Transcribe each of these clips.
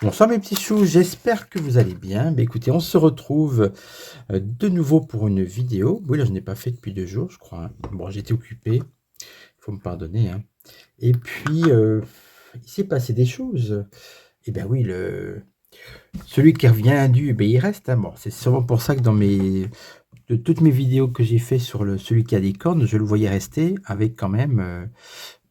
Bonsoir mes petits choux, j'espère que vous allez bien. Écoutez, on se retrouve de nouveau pour une vidéo. Oui, là, je n'ai pas fait depuis 2 jours, je crois, hein. Bon, j'étais occupé, il faut me pardonner, hein. Et puis, il s'est passé des choses. Et bien oui, celui qui revient indu, il reste, hein. Bon, c'est sûrement pour ça que de toutes mes vidéos que j'ai fait sur celui qui a des cornes, je le voyais rester avec quand même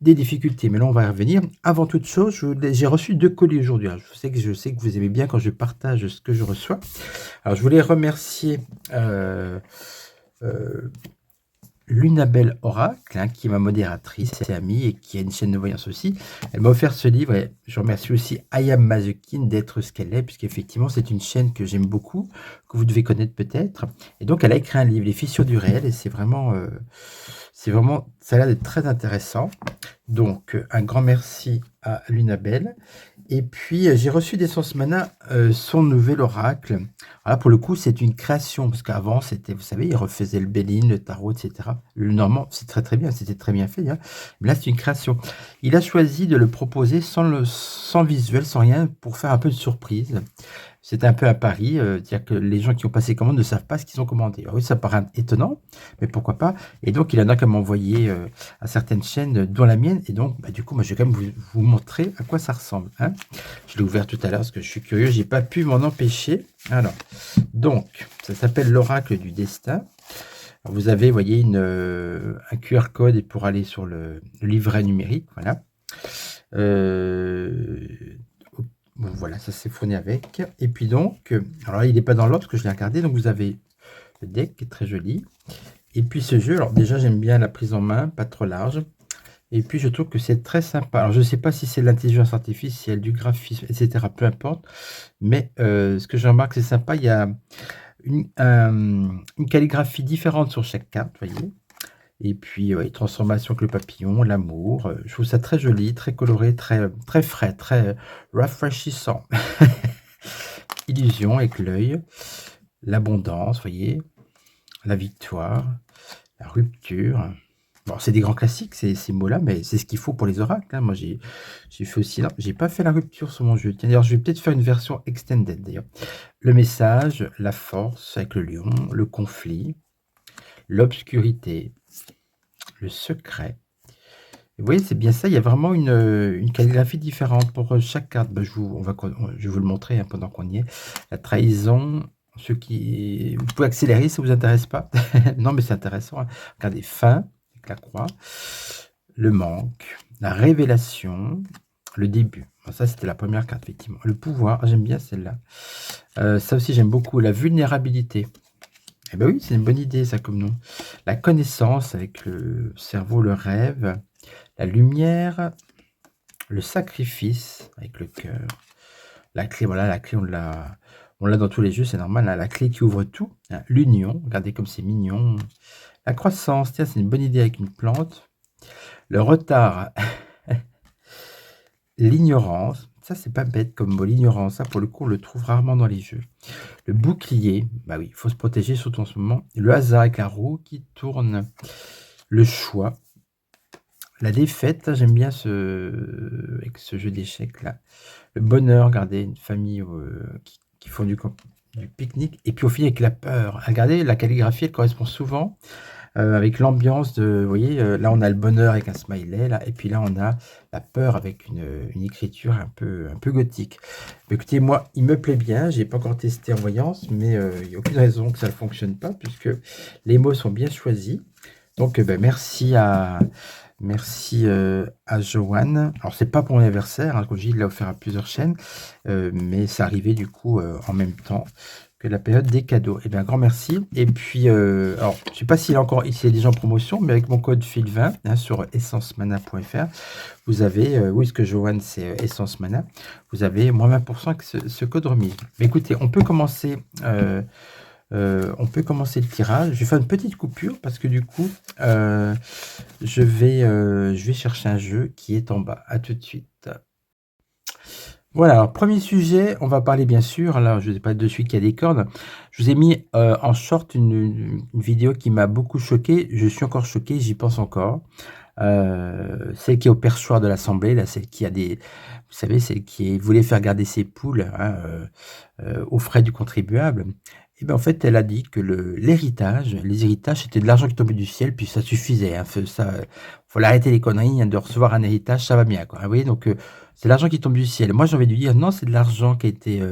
des difficultés. Mais là, on va y revenir. Avant toute chose, j'ai reçu 2 colis aujourd'hui. Alors, je sais que vous aimez bien quand je partage ce que je reçois. Alors, je voulais remercier Lunabelle Oracle, hein, qui est ma modératrice et amie et qui a une chaîne de voyance aussi. Elle m'a offert ce livre et je remercie aussi Ayam Mazukin d'être ce qu'elle est, puisqu'effectivement, c'est une chaîne que j'aime beaucoup, que vous devez connaître peut-être. Et donc, elle a écrit un livre, Les Fissures du réel, et c'est vraiment, ça a l'air d'être très intéressant. Donc, un grand merci à Lunabelle. Et puis, j'ai reçu d'Essence Mana son nouvel oracle. Voilà, pour le coup, c'est une création, parce qu'avant, c'était, vous savez, il refaisait le Béline, le tarot, etc. Le normand, c'est très très bien, c'était très bien fait, hein. Mais là, c'est une création. Il a choisi de le proposer sans visuel, sans rien, pour faire un peu de surprise. C'était un peu à Paris, c'est-à-dire que les gens qui ont passé commande ne savent pas ce qu'ils ont commandé. Alors oui, ça paraît étonnant, mais pourquoi pas. Et donc, il y en a qu'à m'envoyer à certaines chaînes, dont la mienne. Et donc, du coup, moi, je vais quand même vous montrer à quoi ça ressemble, hein. Je l'ai ouvert tout à l'heure parce que je suis curieux, j'ai pas pu m'en empêcher. Alors, donc, ça s'appelle l'oracle du destin. Alors, vous avez, voyez, un QR code pour aller sur le livret numérique, voilà. Bon, voilà, ça s'est fourni avec. Et puis donc, alors là, il n'est pas dans l'ordre parce que je l'ai regardé. Donc, vous avez le deck qui est très joli. Et puis ce jeu, alors déjà, j'aime bien la prise en main, pas trop large. Et puis, je trouve que c'est très sympa. Alors, je ne sais pas si c'est l'intelligence artificielle, du graphisme, etc. Peu importe. Mais ce que je remarque, c'est sympa. Il y a une calligraphie différente sur chaque carte, vous voyez. Et puis, ouais, transformation avec le papillon, l'amour. Je trouve ça très joli, très coloré, très, très frais, très rafraîchissant. Illusion avec l'œil, l'abondance, vous voyez, la victoire, la rupture. Bon, c'est des grands classiques, ces mots-là, mais c'est ce qu'il faut pour les oracles, hein. Moi, j'ai fait aussi... Non, j'ai pas fait la rupture sur mon jeu. Tiens, d'ailleurs, je vais peut-être faire une version extended, d'ailleurs. Le message, la force avec le lion, le conflit, l'obscurité, le secret. Vous voyez, c'est bien ça, il y a vraiment une calligraphie différente pour chaque carte. Je vais vous le montrer, hein, pendant qu'on y est. La trahison, vous pouvez accélérer, ça ne vous intéresse pas. Non, mais c'est intéressant, hein. Regardez, fin, avec la croix, le manque, la révélation, le début. Ça, c'était la première carte, effectivement. Le pouvoir, j'aime bien celle-là. Ça aussi, j'aime beaucoup. La vulnérabilité. Eh bien oui, c'est une bonne idée, ça, comme nom. La connaissance avec le cerveau, le rêve, la lumière, le sacrifice avec le cœur. La clé, voilà, la clé, on l'a dans tous les jeux, c'est normal, hein. La clé qui ouvre tout, hein. L'union, regardez comme c'est mignon. La croissance, tiens, c'est une bonne idée avec une plante. Le retard, l'ignorance, ça c'est pas bête comme mot, l'ignorance, ça pour le coup on le trouve rarement dans les jeux. Le bouclier, bah oui, il faut se protéger surtout en ce moment. Le hasard avec la roue qui tourne. Le choix. La défaite, j'aime bien avec ce jeu d'échecs là. Le bonheur, regardez, une famille qui font du pique-nique. Et puis au final avec la peur. Regardez, la calligraphie, elle correspond souvent avec l'ambiance vous voyez, là on a le bonheur avec un smiley, là, et puis là on a la peur avec une écriture un peu gothique. Mais écoutez, moi, il me plaît bien, j'ai pas encore testé en voyance, mais il n'y a aucune raison que ça ne fonctionne pas, puisque les mots sont bien choisis. Donc, merci à Joanne. Alors, c'est pas pour mon anniversaire, hein, comme je dis, il l'a offert à plusieurs chaînes, mais c'est arrivé du coup en même temps que la période des cadeaux. Eh bien, un grand merci. Et puis, alors, je sais pas s'il est déjà en promotion, mais avec mon code FIL20, hein, sur essencemana.fr, vous avez, oui, ce que Joanne, c'est Essence Mana, vous avez moins 20% avec ce code remise. Mais écoutez, on peut commencer On peut commencer le tirage. Je vais faire une petite coupure parce que du coup, je vais chercher un jeu qui est en bas. À tout de suite. Voilà, alors premier sujet, on va parler bien sûr, là je vous ai pas de celui qui a des cornes. Je vous ai mis, en short une vidéo qui m'a beaucoup choqué. Je suis encore choqué, j'y pense encore. Celle qui est au perchoir de l'assemblée, là, celle qui a des vous savez, celle qui voulait faire garder ses poules, hein, aux frais du contribuable. Et ben, en fait, elle a dit que les héritages, c'était de l'argent qui tombait du ciel, puis ça suffisait, hein. Faut arrêter les conneries, hein, de recevoir un héritage, ça va bien, quoi. Vous voyez? Donc, c'est l'argent qui tombe du ciel. Moi, j'ai envie de lui dire: «Non, c'est de l'argent qui a été,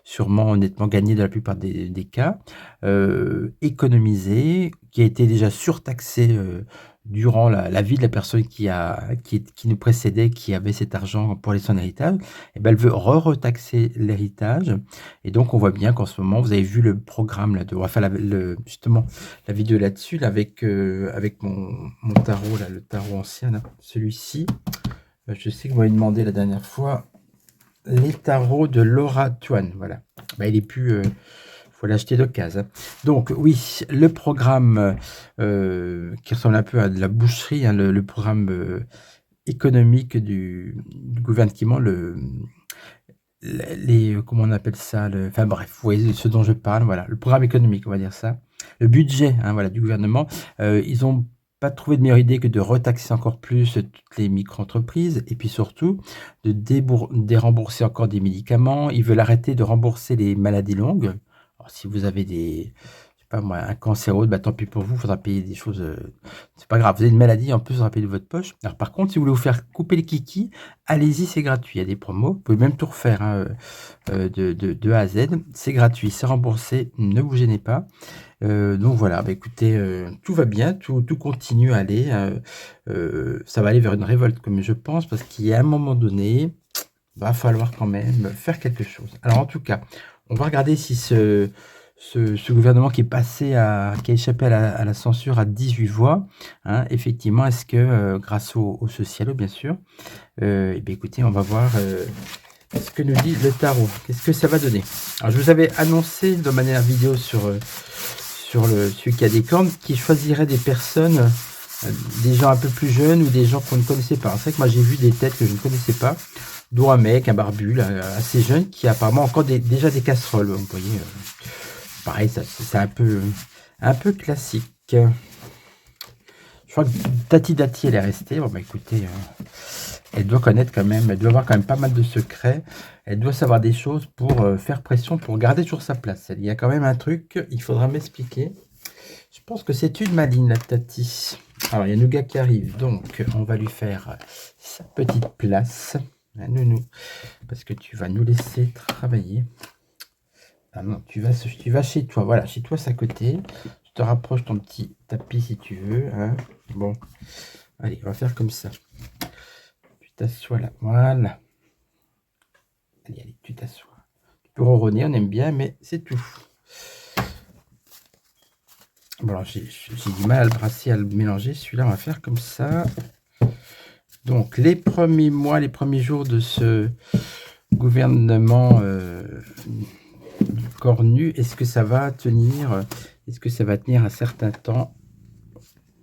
sûrement honnêtement gagné dans la plupart des cas, économisé, qui a été déjà surtaxé, durant la vie de la personne qui nous précédait, qui avait cet argent pour laisser son héritage». Et ben, elle veut retaxer l'héritage. Et donc, on voit bien qu'en ce moment, vous avez vu le programme là, on va faire justement la vidéo là-dessus, là, avec mon tarot, là, le tarot ancien, là, celui-ci. Je sais que vous m'avez demandé la dernière fois les tarots de Laura Tuan. Voilà. Ben, il est plus. Faut l'acheter d'occasion, hein. Donc oui, le programme qui ressemble un peu à de la boucherie, hein, le programme économique du gouvernement, comment on appelle ça, enfin bref, vous voyez ce dont je parle, voilà, le programme économique, on va dire ça, le budget, hein, voilà, du gouvernement. Ils n'ont pas trouvé de meilleure idée que de retaxer encore plus toutes les micro-entreprises et puis surtout de dérembourser encore des médicaments. Ils veulent arrêter de rembourser les maladies longues. Alors, si vous avez je sais pas moi, un cancéro, bah, tant pis pour vous, il faudra payer des choses, c'est pas grave, vous avez une maladie, en plus, il faudra payer de votre poche. Alors par contre, si vous voulez vous faire couper les kikis, allez-y, c'est gratuit, il y a des promos, vous pouvez même tout refaire, hein, de A à Z, c'est gratuit, c'est remboursé, ne vous gênez pas. Donc voilà, bah, écoutez, tout va bien, tout continue à aller, ça va aller vers une révolte comme je pense, parce qu'il y a un moment donné, va falloir quand même faire quelque chose. Alors en tout cas, on va regarder si ce gouvernement qui est qui a échappé à la censure à 18 voix, hein, effectivement, est-ce que, grâce au Socialo, bien sûr, et bien écoutez, on va voir ce que nous dit le tarot. Qu'est-ce que ça va donner? Alors, je vous avais annoncé de manière vidéo sur celui qui a des cornes, qui choisirait des personnes, des gens un peu plus jeunes ou des gens qu'on ne connaissait pas. C'est vrai que moi, j'ai vu des têtes que je ne connaissais pas, dont un mec, un barbu, là, assez jeune, qui a apparemment encore déjà des casseroles. Vous voyez, pareil, c'est un peu classique. Je crois que Tati Dati, elle est restée. Bon, bah écoutez, elle doit connaître quand même, elle doit avoir quand même pas mal de secrets. Elle doit savoir des choses pour faire pression, pour garder toujours sa place. Il y a quand même un truc, il faudra m'expliquer. Je pense que c'est une maline, la Tati. Alors, il y a Nougat qui arrive, donc on va lui faire sa petite place. Un nounou, parce que tu vas nous laisser travailler. Ah non, tu vas chez toi. Voilà, chez toi, c'est à côté. Je te rapproche ton petit tapis si tu veux, hein. Bon, allez, on va faire comme ça. Tu t'assois là, voilà. Allez, tu t'assois. Tu peux ronronner, on aime bien, mais c'est tout. Bon, alors, j'ai du mal à le brasser, à le mélanger. Celui-là, on va faire comme ça. Donc, les premiers mois, les premiers jours de ce gouvernement cornu, est-ce que ça va tenir? Est-ce que ça va tenir un certain temps?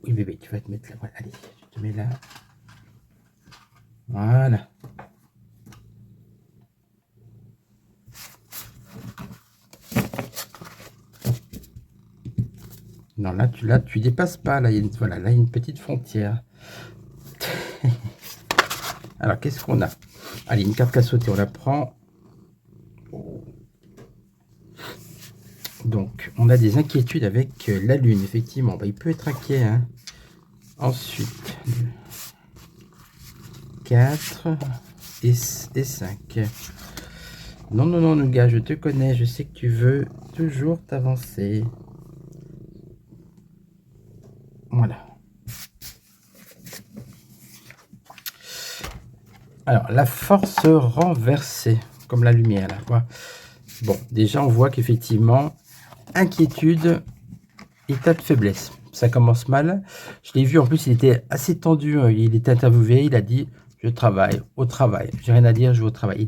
Oui, bébé, tu vas te mettre là. Voilà, allez, tu te mets là. Voilà. Non, là, tu dépasses pas. Là, voilà, là, il y a une petite frontière. Alors, qu'est-ce qu'on a? Allez, une carte à sauter, on la prend. Donc, on a des inquiétudes avec la Lune, effectivement. Bah, il peut être inquiet, hein. Ensuite, 4 et 5. Non, non, non, Nougat, je te connais. Je sais que tu veux toujours t'avancer. Voilà. Alors, la force renversée, comme la lumière, là. Voilà. Bon, déjà, on voit qu'effectivement, inquiétude, état de faiblesse. Ça commence mal. Je l'ai vu, en plus, il était assez tendu. Il était interviewé, il a dit, je travaille, au travail. J'ai rien à dire, je vais au travail.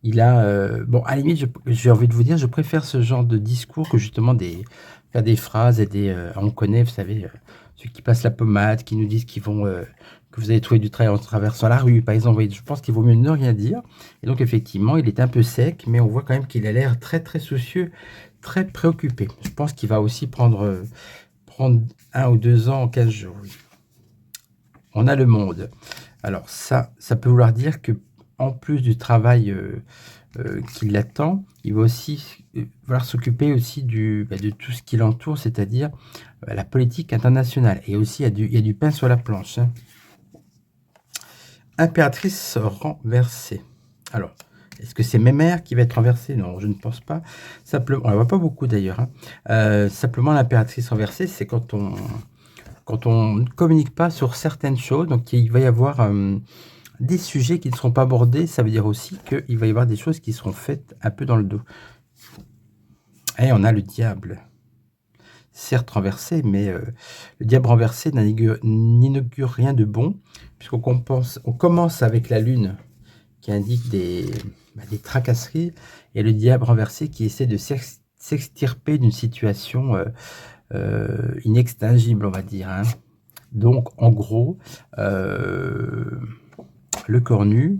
Il a, bon, à la limite, j'ai envie de vous dire, je préfère ce genre de discours que justement faire des phrases et on connaît, vous savez, ceux qui passent la pommade, qui nous disent que vous allez trouver du travail en traversant la rue, par exemple. Vous voyez, je pense qu'il vaut mieux ne rien dire. Et donc, effectivement, il est un peu sec, mais on voit quand même qu'il a l'air très, très soucieux, très préoccupé. Je pense qu'il va aussi prendre 1 ou 2 ans, 15 jours. Oui. On a le monde. Alors ça peut vouloir dire que en plus du travail qui l'attend, il va aussi vouloir s'occuper aussi de tout ce qui l'entoure, c'est-à-dire la politique internationale. Et aussi, il y a du pain sur la planche. Hein. Impératrice renversée. Alors, est-ce que c'est Mémère qui va être renversée? Non, je ne pense pas. Simplement, on ne la voit pas beaucoup d'ailleurs. Hein. Simplement, l'impératrice renversée, c'est quand on ne communique pas sur certaines choses. Donc, il va y avoir des sujets qui ne seront pas abordés. Ça veut dire aussi qu'il va y avoir des choses qui seront faites un peu dans le dos. Et on a le diable. Certes renversé, mais le diable renversé n'inaugure rien de bon, puisqu'on commence avec la lune qui indique des tracasseries, et le diable renversé qui essaie de s'extirper d'une situation inextinguible, on va dire. Hein. Donc, en gros, le cornu,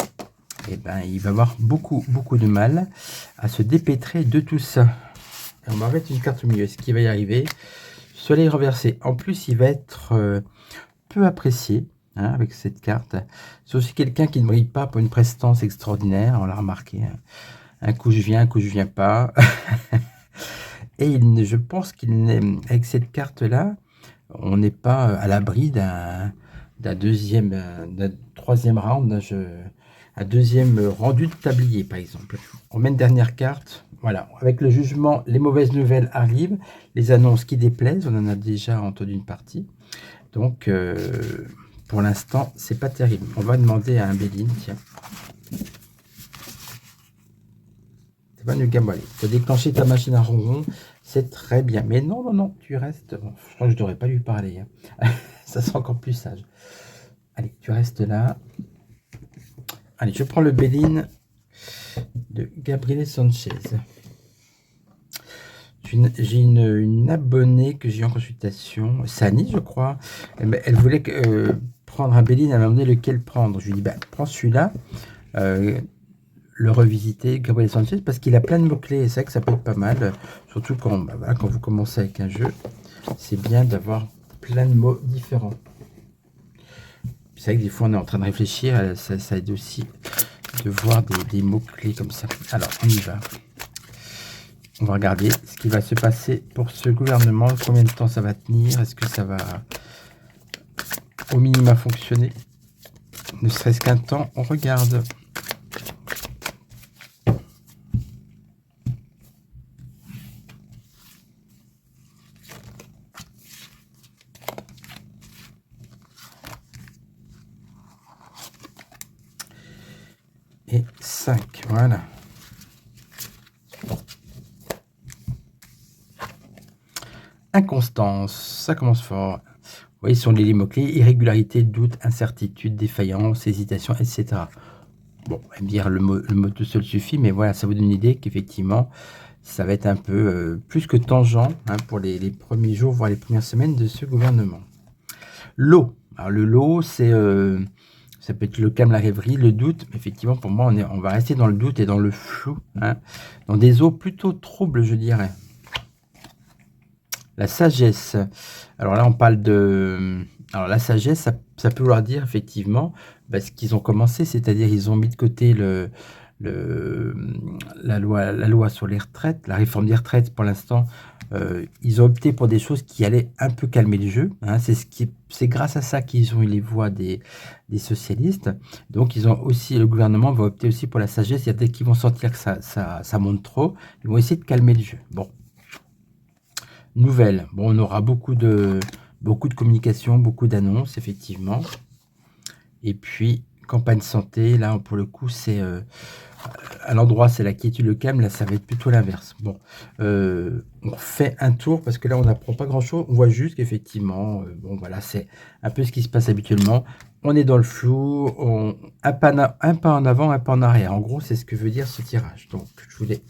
eh ben, il va avoir beaucoup, beaucoup de mal à se dépêtrer de tout ça. Et on va mettre une carte au milieu. Ce qui va y arriver, soleil renversé. En plus, il va être peu apprécié hein, avec cette carte. C'est aussi quelqu'un qui ne brille pas pour une prestance extraordinaire. On l'a remarqué. Hein. Un coup je viens, un coup je viens pas. Et je pense qu'avec cette carte-là, on n'est pas à l'abri d'un troisième round, un deuxième rendu de tablier, par exemple. On met une dernière carte. Voilà, avec le jugement, les mauvaises nouvelles arrivent, les annonces qui déplaisent, on en a déjà entendu une partie. Donc, pour l'instant, c'est pas terrible. On va demander à un Béline, tiens. C'est pas une gamme, allez. Tu as déclenché ta machine à ronron, c'est très bien. Mais non, non, non, tu restes. Bon, je crois que je devrais pas lui parler. Hein. Ça sera encore plus sage. Allez, tu restes là. Allez, je prends le Béline de Gabriele Sanchez. J'ai une abonnée que j'ai en consultation, Sani, je crois. Elle voulait prendre un Béline, elle m'a demandé lequel prendre. Je lui ai dit, prends celui-là, le revisiter, Gabriel Sanchez, parce qu'il a plein de mots-clés, et c'est vrai que ça peut être pas mal, surtout quand vous commencez avec un jeu, c'est bien d'avoir plein de mots différents. C'est vrai que des fois on est en train de réfléchir, ça aide aussi de voir des mots-clés comme ça. Alors, on y va. On va regarder ce qui va se passer pour ce gouvernement, combien de temps ça va tenir, est-ce que ça va au minima fonctionner, ne serait-ce qu'un temps, on regarde. Et 5, voilà. Inconstance, ça commence fort. Vous voyez, ce sont les mots-clés, irrégularité, doute, incertitude, défaillance, hésitation, etc. Bon, on va me dire le mot tout seul suffit, mais voilà, ça vous donne une idée qu'effectivement, ça va être un peu plus que tangent hein, pour les premiers jours, voire les premières semaines de ce gouvernement. L'eau. Alors le lot, c'est ça peut être le calme, la rêverie, le doute. Effectivement, pour moi, on va rester dans le doute et dans le flou, hein, dans des eaux plutôt troubles, je dirais. La sagesse. Alors là, on parle de... Alors la sagesse, ça peut vouloir dire effectivement ce qu'ils ont commencé, c'est-à-dire ils ont mis de côté la loi sur les retraites, la réforme des retraites pour l'instant. Ils ont opté pour des choses qui allaient un peu calmer le jeu. Hein, c'est grâce à ça qu'ils ont eu les voix des socialistes. Donc ils ont aussi, le gouvernement va opter aussi pour la sagesse. C'est-à-dire dès qu'ils vont sentir que ça monte trop, ils vont essayer de calmer le jeu. Bon. Nouvelles. Bon, on aura beaucoup de communication, beaucoup d'annonces, effectivement. Et puis, campagne santé, là, pour le coup, c'est... à l'endroit, c'est la quiétude, le calme. Là, ça va être plutôt l'inverse. Bon, on fait un tour, parce que là, on n'apprend pas grand-chose. On voit juste qu'effectivement, bon, voilà, c'est un peu ce qui se passe habituellement. on est dans le flou, un pas en avant, un pas en arrière. En gros, c'est ce que veut dire ce tirage. Donc, je voulais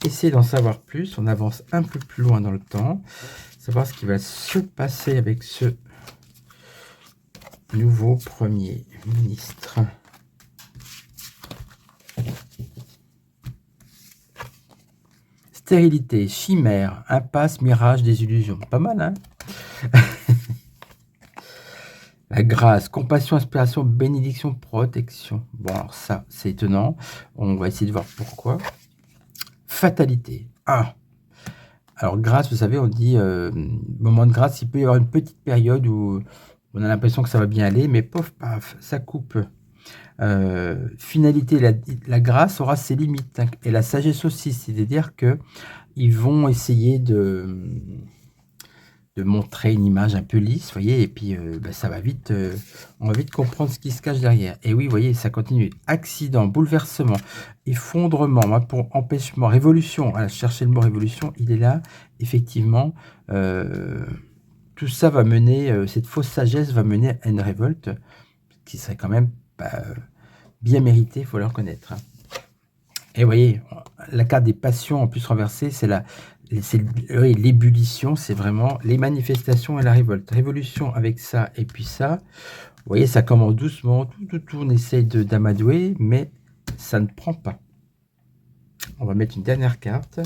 essayer d'en savoir plus. On avance un peu plus loin dans le temps, savoir ce qui va se passer avec ce nouveau Premier ministre. Stérilité, chimère, impasse, mirage, désillusion. Pas mal, hein? La grâce, compassion, inspiration, bénédiction, protection. Bon, alors ça, c'est étonnant. On va essayer de voir pourquoi. Fatalité. Ah. Alors, grâce, vous savez, on dit, moment de grâce, il peut y avoir une petite période où on a l'impression que ça va bien aller, mais pof, paf, ça coupe. Finalité, la grâce aura ses limites, hein, et la sagesse aussi, c'est-à-dire que ils vont essayer de montrer une image un peu lisse, vous voyez, et puis ça va vite, on va vite comprendre ce qui se cache derrière. Et oui, vous voyez, ça continue. Accident, bouleversement, effondrement, pour empêchement, révolution. Voilà, chercher le mot révolution, il est là, effectivement. Tout ça va mener, cette fausse sagesse va mener à une révolte qui serait quand même bien méritée, il faut le reconnaître. Et vous voyez, la carte des passions en plus renversée, c'est l'ébullition, c'est vraiment les manifestations et la révolte. Révolution avec ça et puis ça. Vous voyez, ça commence doucement, tout, on essaye d'amadouer, mais ça ne prend pas. On va mettre une dernière carte.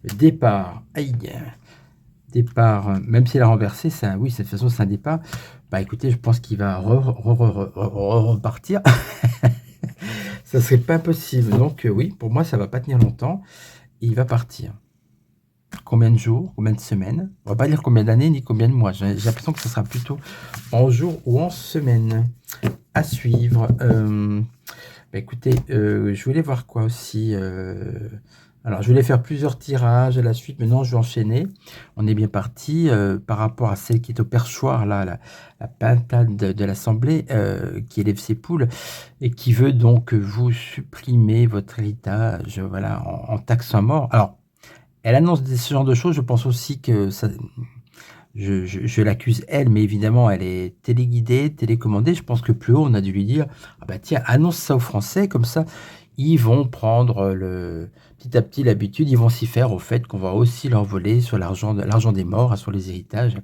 Le départ. Aïe. Départ, même si elle a renversé, oui, de toute façon, c'est un départ. Bah écoutez, je pense qu'il va repartir. Ça serait pas possible. Donc oui, pour moi, ça va pas tenir longtemps. Il va partir. Combien de jours, combien de semaines? On va pas dire combien d'années ni combien de mois. J'ai l'impression que ce sera plutôt en jours ou en semaines. À suivre. Bah écoutez, je voulais voir quoi aussi. Alors, je voulais faire plusieurs tirages à la suite. Maintenant, je vais enchaîner. On est bien parti par rapport à celle qui est au perchoir, là, la pintade de l'Assemblée, qui élève ses poules et qui veut donc vous supprimer votre héritage, voilà, en taxant à mort. Alors, elle annonce ce genre de choses. Je pense aussi que ça, je l'accuse elle, mais évidemment, elle est téléguidée, télécommandée. Je pense que plus haut, on a dû lui dire, ah bah tiens, annonce ça aux Français, comme ça, ils vont prendre petit à petit l'habitude, ils vont s'y faire au fait qu'on va aussi leur voler sur l'argent des morts, sur les héritages.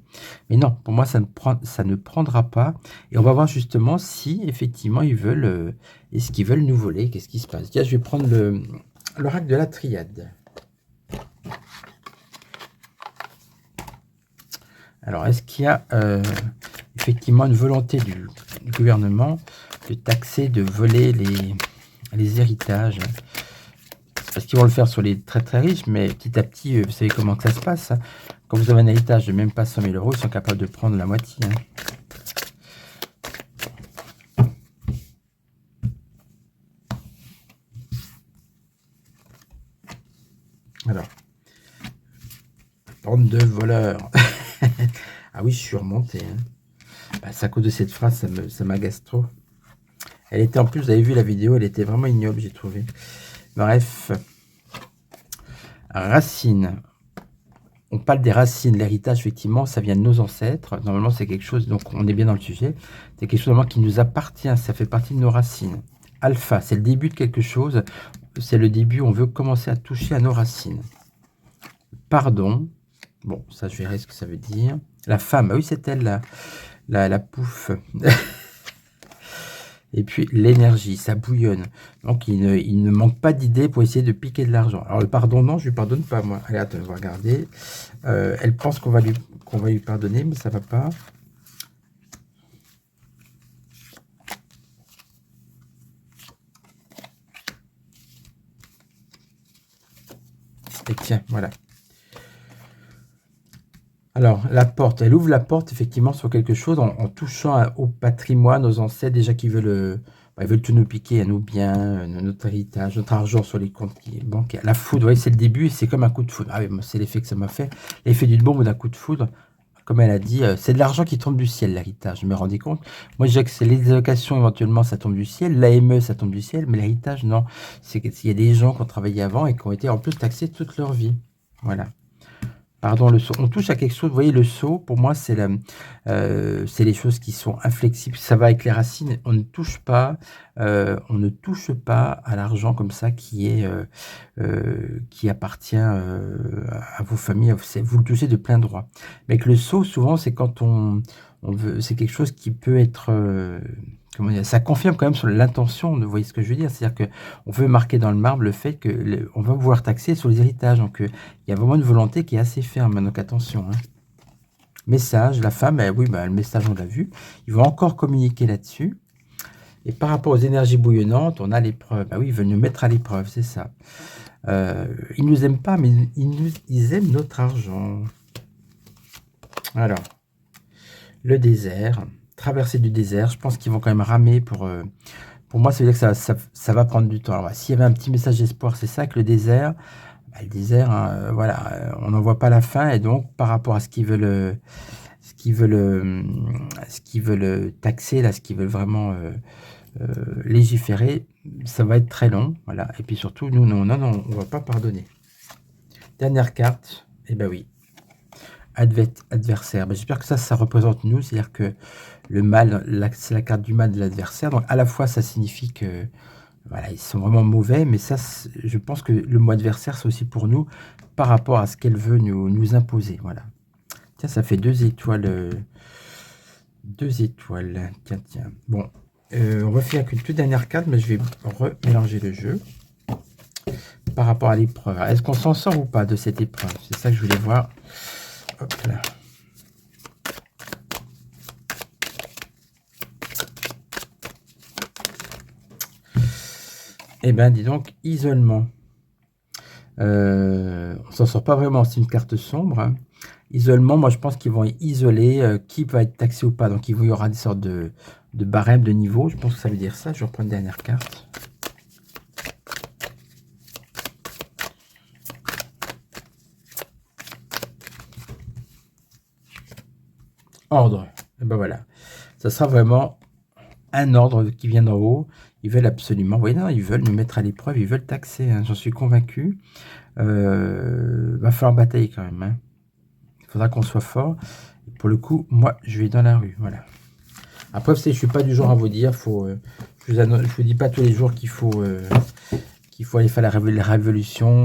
Mais non, pour moi, ça ne prendra pas. Et on va voir justement si, effectivement, ils veulent, est-ce qu'ils veulent nous voler, qu'est-ce qui se passe. Tiens, je vais prendre l'oracle de la triade. Alors, est-ce qu'il y a effectivement une volonté du gouvernement de taxer, de voler les héritages? Parce qu'ils vont le faire sur les très très riches, mais petit à petit, vous savez comment que ça se passe, hein. Quand vous avez un héritage de même pas 100 000 €, ils sont capables de prendre la moitié, hein. Alors, bande de voleurs. Ah oui, je suis remonté, hein. Bah, c'est à cause de cette phrase, ça m'agace trop. Elle était en plus, vous avez vu la vidéo, elle était vraiment ignoble, j'ai trouvé. Bref. Racines. On parle des racines, l'héritage, effectivement, ça vient de nos ancêtres. Normalement, c'est quelque chose, donc on est bien dans le sujet. C'est quelque chose normalement qui nous appartient, ça fait partie de nos racines. Alpha, c'est le début de quelque chose. C'est le début, on veut commencer à toucher à nos racines. Pardon. Bon, ça, je verrai ce que ça veut dire. La femme, ah oui, c'est elle, la pouffe. Et puis l'énergie, ça bouillonne. Donc il ne manque pas d'idées pour essayer de piquer de l'argent. Alors le pardon, non, je lui pardonne pas, moi. Allez, attends, on va regarder. Elle pense qu'on va lui pardonner, mais ça va pas. Et tiens, voilà. Alors, la porte, elle ouvre la porte effectivement sur quelque chose en touchant au patrimoine, aux ancêtres déjà qui veulent, ils veulent tout nous piquer, à nos biens, notre héritage, notre argent sur les comptes bancaires. La foudre, vous voyez, c'est le début et c'est comme un coup de foudre. Ah oui, c'est l'effet que ça m'a fait. L'effet d'une bombe ou d'un coup de foudre. Comme elle a dit, c'est de l'argent qui tombe du ciel, l'héritage. Je me rendais compte. Moi, je dirais que c'est les allocations, éventuellement, ça tombe du ciel. L'AME, ça tombe du ciel. Mais l'héritage, non. C'est qu'il y a des gens qui ont travaillé avant et qui ont été en plus taxés toute leur vie. Voilà. Pardon, le sceau. On touche à quelque chose. Vous voyez, le sceau, pour moi, c'est les choses qui sont inflexibles. Ça va avec les racines. On ne touche pas à l'argent comme ça qui appartient à vos familles. Vous le touchez de plein droit. Mais avec le sceau, souvent, c'est quand on veut, c'est quelque chose qui peut être, comment dire, ça confirme quand même sur l'intention. Vous voyez ce que je veux dire? C'est-à-dire que on veut marquer dans le marbre le fait que on va pouvoir taxer sur les héritages. Donc, il y a vraiment une volonté qui est assez ferme, donc attention, hein. Message, la femme, oui, bah, le message, on l'a vu. Ils vont encore communiquer là-dessus. Et par rapport aux énergies bouillonnantes, on a l'épreuve. Ah oui, ils veulent nous mettre à l'épreuve, c'est ça. Ils nous aiment pas, mais ils aiment notre argent. Alors, le désert, traversée du désert, je pense qu'ils vont quand même ramer pour moi, ça veut dire que ça va prendre du temps. Alors, s'il y avait un petit message d'espoir, c'est ça, que le désert, bah, le désert, hein, voilà, on n'en voit pas la fin, et donc, par rapport à ce qu'ils veulent, taxer, là, ce qu'ils veulent vraiment légiférer, ça va être très long, voilà. Et puis surtout, nous, non, on va pas pardonner. Dernière carte, et ben oui, adversaire. Ben, j'espère que ça représente nous, c'est-à-dire que le mal, c'est la carte du mal de l'adversaire. Donc à la fois, ça signifie que voilà, ils sont vraiment mauvais, mais ça, je pense que le mot adversaire, c'est aussi pour nous par rapport à ce qu'elle veut nous imposer. Voilà. Tiens, ça fait 2 étoiles. 2 étoiles. Tiens, tiens. Bon, on refait avec une toute dernière carte, mais je vais remélanger le jeu par rapport à l'épreuve. Est-ce qu'on s'en sort ou pas de cette épreuve? C'est ça que je voulais voir. Hop là. Eh ben, dis donc, isolement. On s'en sort pas vraiment, c'est une carte sombre, hein. Isolement, moi je pense qu'ils vont isoler qui va être taxé ou pas. Donc il y aura des sortes de barèmes de niveau. Je pense que ça veut dire ça. Je reprends une dernière carte. Ordre. Et ben voilà. Ça sera vraiment un ordre qui vient d'en haut. Ils veulent absolument, vous voyez, non, ils veulent nous mettre à l'épreuve, ils veulent taxer, hein, j'en suis convaincu. Va falloir batailler quand même, hein. Il faudra qu'on soit fort. Et pour le coup, moi, je vais dans la rue, voilà. Après, je ne suis pas du genre à vous dire, je vous dis pas tous les jours qu'il faut aller faire la révolution.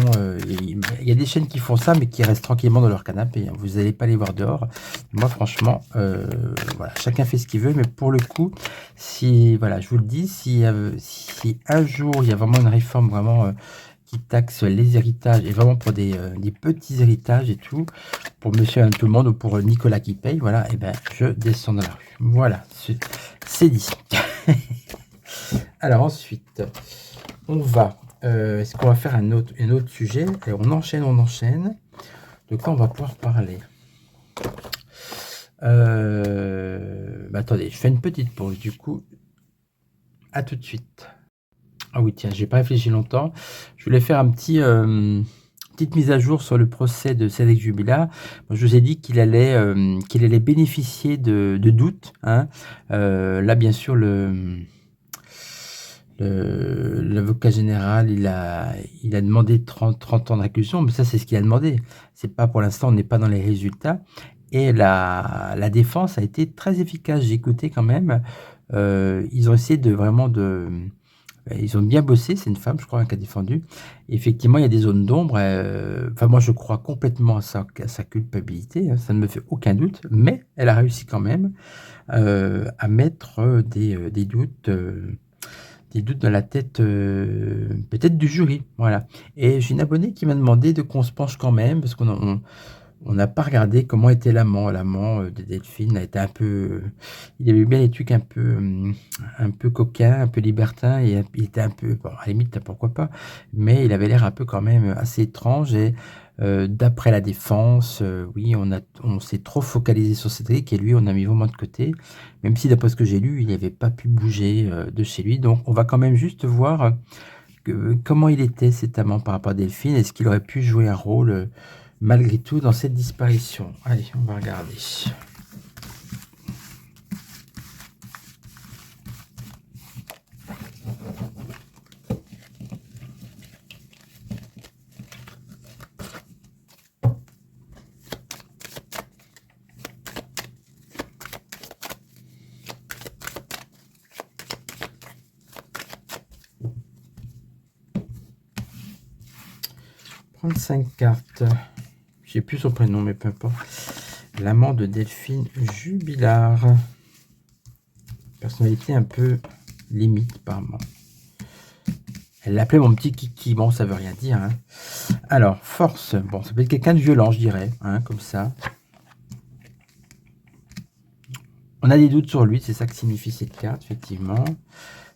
Il y a des chaînes qui font ça, mais qui restent tranquillement dans leur canapé, hein. Vous n'allez pas les voir dehors. Moi, franchement, voilà, chacun fait ce qu'il veut, mais pour le coup, voilà, je vous le dis, si un jour il y a vraiment une réforme vraiment qui taxe les héritages, et vraiment pour des petits héritages et tout, pour monsieur et tout le monde, ou pour Nicolas qui paye, voilà, et ben je descends dans la rue. Voilà, c'est dit. Alors ensuite, on va, est-ce qu'on va faire un autre sujet? Et on enchaîne. De quoi on va pouvoir parler? Bah attendez, je fais une petite pause, du coup, à tout de suite. Ah oui, tiens, j'ai pas réfléchi longtemps. Je voulais faire petite mise à jour sur le procès de Cédric Jubillar. Moi, je vous ai dit qu'il allait bénéficier de doutes, hein. Là, bien sûr, l'avocat général, il a demandé 30 ans d'accusation, mais ça, c'est ce qu'il a demandé. C'est pas, pour l'instant, on n'est pas dans les résultats. Et la défense a été très efficace. J'ai écouté quand même. Ils ont essayé ils ont bien bossé, c'est une femme, je crois, qui a défendu. Effectivement, il y a des zones d'ombre. Enfin, moi, je crois complètement à sa culpabilité, hein, ça ne me fait aucun doute, mais elle a réussi quand même à mettre des doutes dans la tête, peut-être du jury, voilà. Et j'ai une abonnée qui m'a demandé qu'on se penche quand même, parce qu'on n'a pas regardé comment était l'amant. L'amant de Delphine a été il avait bien des trucs un peu coquins, un peu libertins, et il était un peu, bon, à la limite, pourquoi pas, mais il avait l'air un peu quand même assez étrange. Et d'après la défense, oui, on s'est trop focalisé sur Cédric, et lui, on a mis vraiment de côté, même si d'après ce que j'ai lu, il n'avait pas pu bouger de chez lui. Donc on va quand même juste voir comment il était, cet amant, par rapport à Delphine. Est-ce qu'il aurait pu jouer un rôle malgré tout dans cette disparition? Allez, on va regarder. 35 cartes. Je sais plus son prénom, mais peu importe. L'amant de Delphine Jubilard. Personnalité un peu limite, apparemment. Elle l'appelait mon petit kiki. Bon, ça veut rien dire. Hein. Alors, force. Bon, ça peut être quelqu'un de violent, je dirais. Hein, comme ça. On a des doutes sur lui. C'est ça que signifie cette carte, effectivement.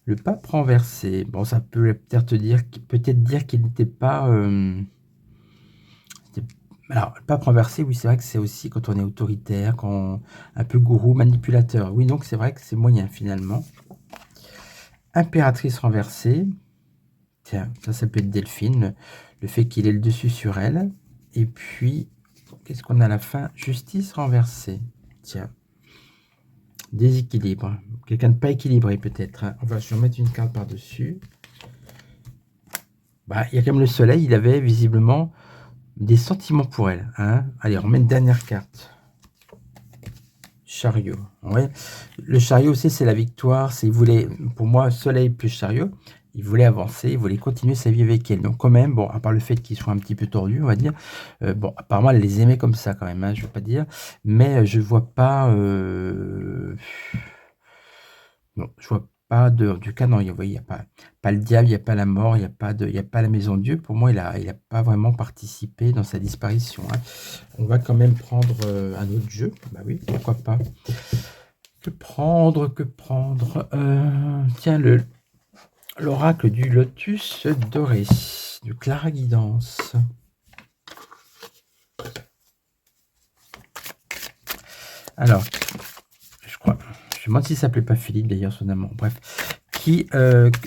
Le pape renversé. Bon, ça peut peut-être dire qu'il n'était pas... alors, le pape renversé, oui, c'est vrai que c'est aussi quand on est autoritaire, quand un peu gourou, manipulateur. Oui, donc c'est vrai que c'est moyen, finalement. Impératrice renversée. Tiens, ça peut être Delphine. Le fait qu'il ait le dessus sur elle. Et puis, qu'est-ce qu'on a à la fin? Justice renversée. Tiens. Déséquilibre. Quelqu'un de pas équilibré, peut-être. Hein. Je vais remettre une carte par-dessus. Bah, il y a quand même le soleil. Il avait visiblement des sentiments pour elle. Hein. Allez, on remet une dernière carte. Chariot. Ouais. Le chariot aussi, c'est la victoire. Il voulait, pour moi, soleil plus chariot. Il voulait avancer, il voulait continuer sa vie avec elle. Donc quand même, bon, à part le fait qu'il soit un petit peu tordu, on va dire. Bon, apparemment, elle les aimait comme ça quand même, hein, je ne veux pas dire. Mais je vois pas... non, je vois pas du cas, non, il n'y a pas le diable, il n'y a pas la mort, il n'y a pas la maison de Dieu. Pour moi, il a pas vraiment participé dans sa disparition. Hein. On va quand même prendre un autre jeu. Bah oui, pourquoi pas. Que prendre? Tiens, l'oracle du lotus doré, de Clara Guidance. Alors, je me demande si ça s'appelait pas Philippe, d'ailleurs, son amant. Bref,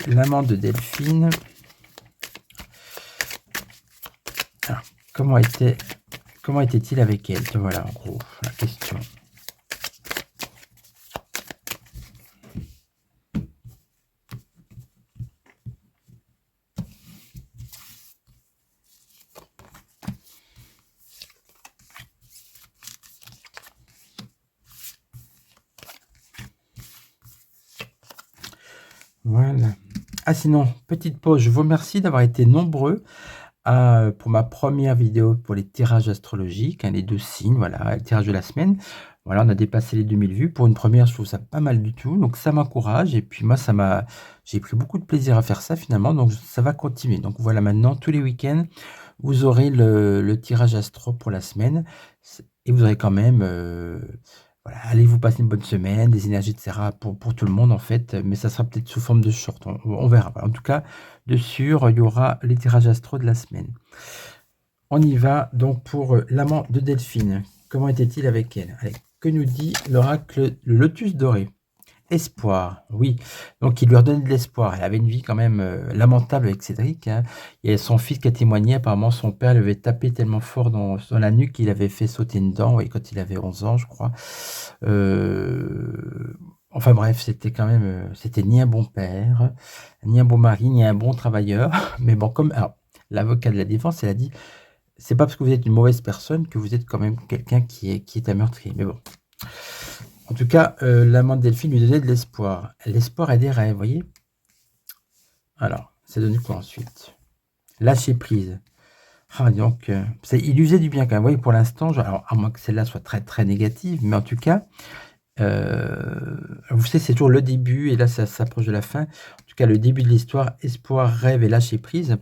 l'amant de Delphine. Alors, comment était-il avec elle? Voilà, en gros, la question. Voilà. Ah sinon, petite pause, je vous remercie d'avoir été nombreux pour ma première vidéo pour les tirages astrologiques, hein, les 12 signes, voilà, le tirage de la semaine. Voilà, on a dépassé les 2000 vues. Pour une première, je trouve ça pas mal du tout. Donc ça m'encourage. Et puis moi, j'ai pris beaucoup de plaisir à faire ça finalement. Donc ça va continuer. Donc voilà, maintenant, tous les week-ends, vous aurez le tirage astro pour la semaine. Et vous aurez quand même... voilà, allez vous passer une bonne semaine, des énergies, etc. pour tout le monde en fait, mais ça sera peut-être sous forme de short, on verra. En tout cas, de sûr, il y aura les tirages astro de la semaine. On y va donc pour l'amant de Delphine. Comment était-il avec elle? Allez, que nous dit l'oracle, le lotus doré? Espoir, oui. Donc, il lui redonnait de l'espoir. Elle avait une vie quand même lamentable avec Cédric. Hein. Il y a son fils qui a témoigné. Apparemment, son père lui avait tapé tellement fort dans la nuque qu'il avait fait sauter une dent, et quand il avait 11 ans, je crois. Enfin bref, c'était quand même... c'était ni un bon père, ni un bon mari, ni un bon travailleur. Mais bon, comme l'avocat de la défense, elle a dit, c'est pas parce que vous êtes une mauvaise personne que vous êtes quand même quelqu'un qui est un meurtrier. Mais bon... En tout cas, l'amant de Delphine lui donnait de l'espoir. L'espoir a des rêves, vous voyez? Alors, ça donne quoi ensuite? Lâcher prise. Ah, donc, il lui faisait du bien quand même. Vous voyez, pour l'instant, alors, à moins que celle-là soit très très négative, mais en tout cas, vous savez, c'est toujours le début, et là, ça s'approche de la fin. En tout cas, le début de l'histoire, espoir, rêve et lâcher prise.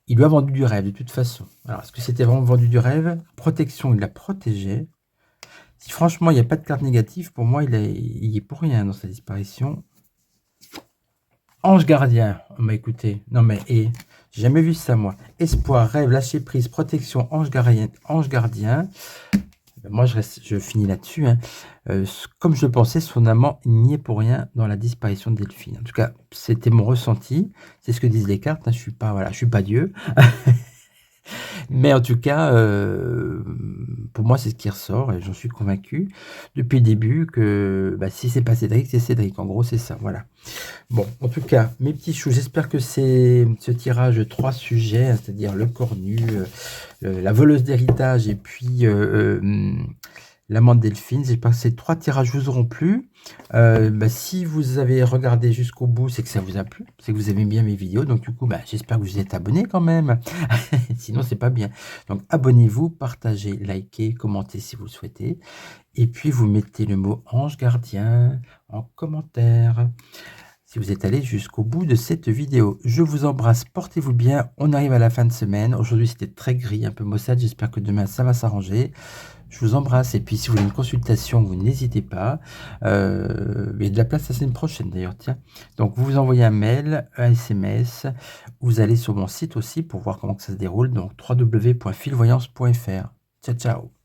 Il lui a vendu du rêve, de toute façon. Alors, est-ce que c'était vraiment vendu du rêve? Protection, il l'a protégé. Si franchement, il n'y a pas de carte négative, pour moi, il est pour rien dans sa disparition. Ange gardien. Oh, mais écoutez, non mais, j'ai jamais vu ça, moi. Espoir, rêve, lâcher prise, protection, ange gardien. Ben, moi, je finis là-dessus. Hein. Comme je le pensais, son amant n'y est pour rien dans la disparition de Delphine. En tout cas, c'était mon ressenti. C'est ce que disent les cartes. Hein. Je suis pas Dieu. Mais en tout cas, pour moi, c'est ce qui ressort, et j'en suis convaincu depuis le début que si c'est pas Cédric, c'est Cédric. En gros, c'est ça, voilà. Bon, en tout cas, mes petits choux, j'espère que ce tirage 3 sujets, c'est-à-dire le cornu, la voleuse d'héritage, et puis l'amande Delphine. J'espère que ces 3 tirages vous auront plu. Si vous avez regardé jusqu'au bout, c'est que ça vous a plu, c'est que vous aimez bien mes vidéos. Donc du coup, j'espère que vous êtes abonnés quand même. Sinon, c'est pas bien. Donc abonnez-vous, partagez, likez, commentez si vous le souhaitez. Et puis vous mettez le mot ange gardien en commentaire si vous êtes allé jusqu'au bout de cette vidéo. Je vous embrasse, portez-vous bien. On arrive à la fin de semaine. Aujourd'hui, c'était très gris, un peu maussade. J'espère que demain, ça va s'arranger. Je vous embrasse. Et puis, si vous voulez une consultation, vous n'hésitez pas. Il y a de la place la semaine prochaine, d'ailleurs. Tiens. Donc, vous envoyez un mail, un SMS. Vous allez sur mon site aussi pour voir comment que ça se déroule. Donc, www.filvoyance.fr. Ciao, ciao.